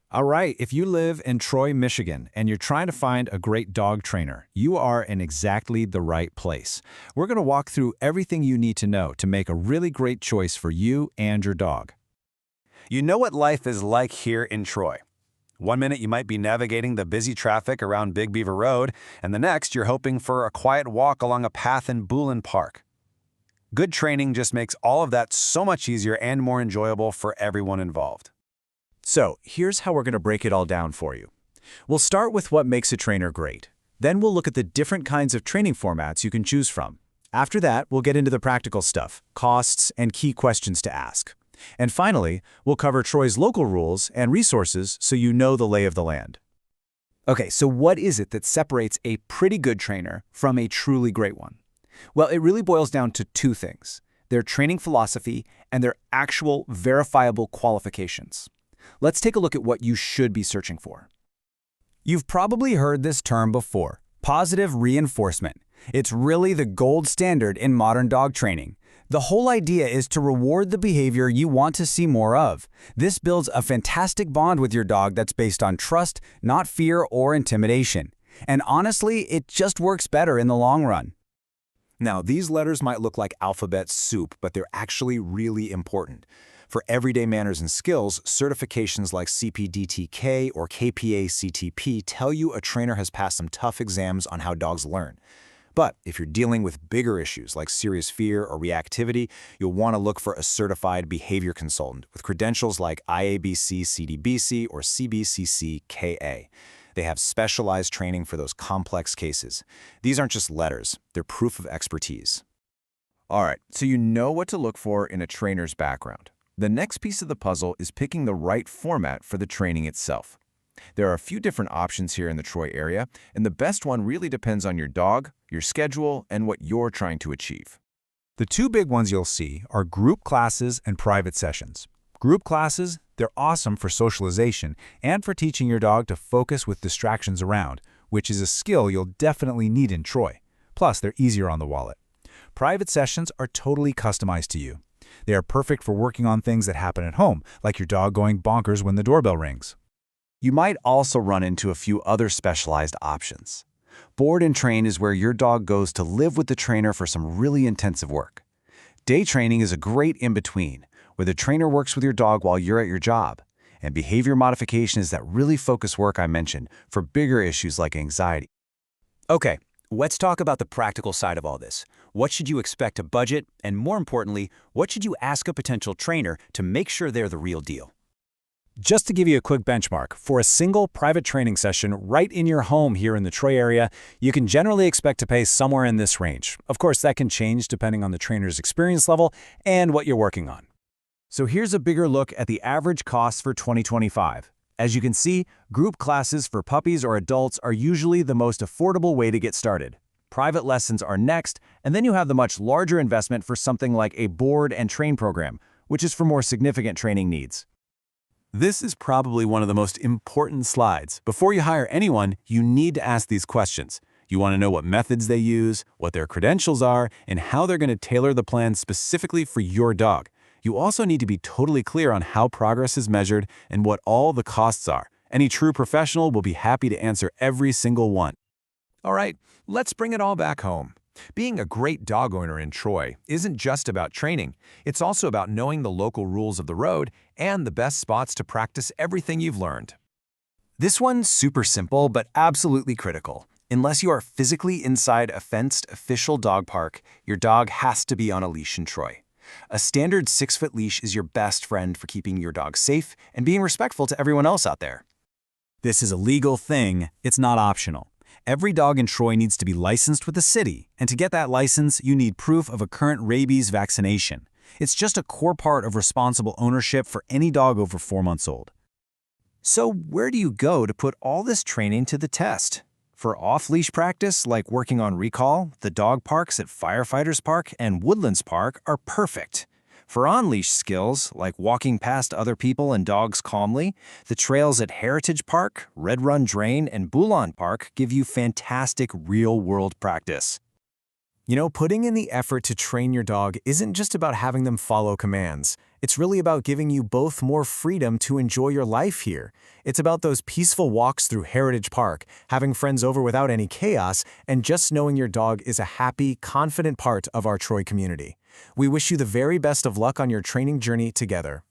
All right, if you live in Troy, Michigan, and you're trying to find a great dog trainer, you are in exactly the right place. We're going to walk through everything you need to know to make a really great choice for you and your dog. You know what life is like here in Troy. One minute you might be navigating the busy traffic around Big Beaver Road, and the next you're hoping for a quiet walk along a path in Bullen Park. Good training just makes all of that so much easier and more enjoyable for everyone involved. So, here's how we're going to break it all down for you. We'll start with what makes a trainer great. Then we'll look at the different kinds of training formats you can choose from. After that, we'll get into the practical stuff, costs, and key questions to ask. And finally, we'll cover Troy's local rules and resources so you know the lay of the land. Okay, so what is it that separates a pretty good trainer from a truly great one? Well, it really boils down to two things: their training philosophy and their actual verifiable qualifications. Let's take a look at what you should be searching for. You've probably heard this term before: positive reinforcement. It's really the gold standard in modern dog training. The whole idea is to reward the behavior you want to see more of. This builds a fantastic bond with your dog that's based on trust, not fear or intimidation. And honestly, it just works better in the long run. Now, these letters might look like alphabet soup, but they're actually really important. For everyday manners and skills, certifications like CPDTK or KPA-CTP tell you a trainer has passed some tough exams on how dogs learn. But if you're dealing with bigger issues like serious fear or reactivity, you'll want to look for a certified behavior consultant with credentials like IABC-CDBC or CBCC-KA. They have specialized training for those complex cases. These aren't just letters, they're proof of expertise. All right, so you know what to look for in a trainer's background. The next piece of the puzzle is picking the right format for the training itself. There are a few different options here in the Troy area, and the best one really depends on your dog, your schedule, and what you're trying to achieve. The two big ones you'll see are group classes and private sessions. Group classes, they're awesome for socialization and for teaching your dog to focus with distractions around, which is a skill you'll definitely need in Troy. Plus, they're easier on the wallet. Private sessions are totally customized to you. They are perfect for working on things that happen at home, like your dog going bonkers when the doorbell rings. You might also run into a few other specialized options. Board and train is where your dog goes to live with the trainer for some really intensive work. Day training is a great in-between, where the trainer works with your dog while you're at your job. And behavior modification is that really focused work I mentioned for bigger issues like anxiety. Okay, let's talk about the practical side of all this. What should you expect to budget? And more importantly, what should you ask a potential trainer to make sure they're the real deal? Just to give you a quick benchmark, for a single private training session right in your home here in the Troy area, you can generally expect to pay somewhere in this range. Of course, that can change depending on the trainer's experience level and what you're working on. So here's a bigger look at the average costs for 2025. As you can see, group classes for puppies or adults are usually the most affordable way to get started. Private lessons are next, and then you have the much larger investment for something like a board and train program, which is for more significant training needs. This is probably one of the most important slides. Before you hire anyone, you need to ask these questions. You want to know what methods they use, what their credentials are, and how they're going to tailor the plan specifically for your dog. You also need to be totally clear on how progress is measured and what all the costs are. Any true professional will be happy to answer every single one. All right, let's bring it all back home. Being a great dog owner in Troy isn't just about training. It's also about knowing the local rules of the road and the best spots to practice everything you've learned. This one's super simple, but absolutely critical. Unless you are physically inside a fenced official dog park, your dog has to be on a leash in Troy. A standard 6-foot leash is your best friend for keeping your dog safe and being respectful to everyone else out there. This is a legal thing. It's not optional. Every dog in Troy needs to be licensed with the city, and to get that license, you need proof of a current rabies vaccination. It's just a core part of responsible ownership for any dog over 4 months old. So where do you go to put all this training to the test? For off-leash practice, like working on recall, the dog parks at Firefighters Park and Woodlands Park are perfect. For on-leash skills, like walking past other people and dogs calmly, the trails at Heritage Park, Red Run Drain, and Bullen Park give you fantastic real-world practice. You know, putting in the effort to train your dog isn't just about having them follow commands. It's really about giving you both more freedom to enjoy your life here. It's about those peaceful walks through Heritage Park, having friends over without any chaos, and just knowing your dog is a happy, confident part of our Troy community. We wish you the very best of luck on your training journey together.